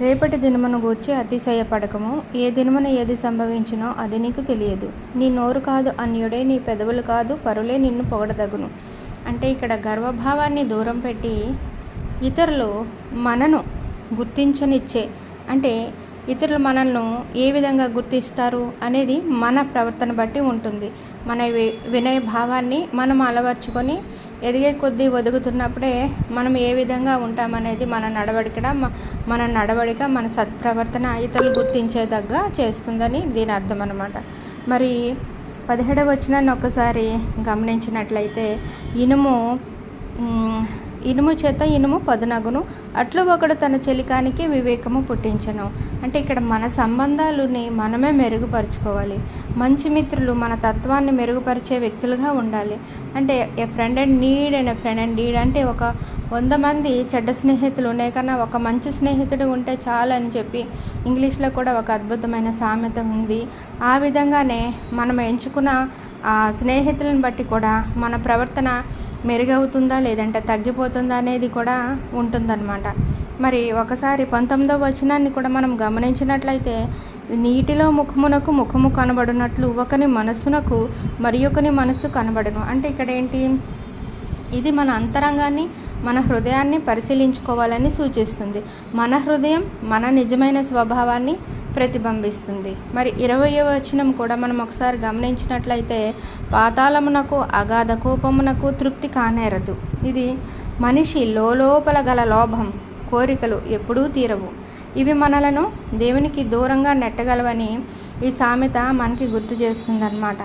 రేపటి దినమును గూర్చి అతిశయపడకము. ఏ దినమున ఏది సంభవించునో అది నీకు తెలియదు. నీ నోరు కాదు అన్యుడే, నీ పెదవులు కాదు పరులే నిన్ను పొగడదగును. అంటే ఇక్కడ గర్వభావాన్ని దూరం పెట్టి ఇతరులు మనను గుర్తించనిచ్చే, అంటే ఇతరులు మనల్ని ఏ విధంగా గుర్తిస్తారు అనేది మన ప్రవర్తన బట్టి ఉంటుంది. మన వినయ భావాన్ని మనం అలవర్చుకొని ఎదిగే కొద్దీ ఒదుగుతున్నప్పుడే మనం ఏ విధంగా ఉంటామనేది మన నడవడిక మన సత్ప్రవర్తన ఇతరులు గుర్తించేదగ్గ చేస్తుందని దీని అర్థం అన్నమాట. మరి 17వ వచనాన్ని ఒకసారి గమనించినట్లయితే, ఇనుము చేత ఇనుము పదునగును, అట్లు ఒకడు తన చెలికానికి వివేకము పుట్టించను. అంటే ఇక్కడ మన సంబంధాలని మనమే మెరుగుపరుచుకోవాలి. మంచి మిత్రులు మన తత్వాన్ని మెరుగుపరిచే వ్యక్తులుగా ఉండాలి. అంటే ఏ ఫ్రెండ్ అండ్ నీడ్ అంటే ఒక 100 మంది చెడ్డ స్నేహితులు కన్నా ఒక మంచి స్నేహితుడు ఉంటే చాలు అని చెప్పి ఇంగ్లీష్లో కూడా ఒక అద్భుతమైన సామెత ఉంది. ఆ విధంగానే మనం ఎంచుకున్న ఆ స్నేహితులను బట్టి కూడా మన ప్రవర్తన మెరుగవుతుందా లేదంటే తగ్గిపోతుందా అనేది కూడా ఉంటుందన్నమాట. మరి ఒకసారి 19వ వచనాన్ని కూడా మనం గమనించినట్లయితే, నీటిలో ముఖము కనబడినట్లు ఒకని మనస్సునకు మరి ఒకని మనస్సు కనబడును. అంటే ఇక్కడ ఏంటి, ఇది మన అంతరంగాన్ని మన హృదయాన్ని పరిశీలించుకోవాలని సూచిస్తుంది. మన హృదయం మన నిజమైన స్వభావాన్ని ప్రతిబింబిస్తుంది. మరి 20వ వచనం కూడా మనం ఒకసారి గమనించినట్లయితే, పాతాళమునకు అగాధ కోపమునకు తృప్తి కానేరదు. ఇది మనిషి లోపల గల లోభం కోరికలు ఎప్పుడూ తీరవు. ఇవి మనలను దేవునికి దూరంగా నెట్టగలవని ఈ సామెత మనకి గుర్తు చేస్తుంది అన్నమాట.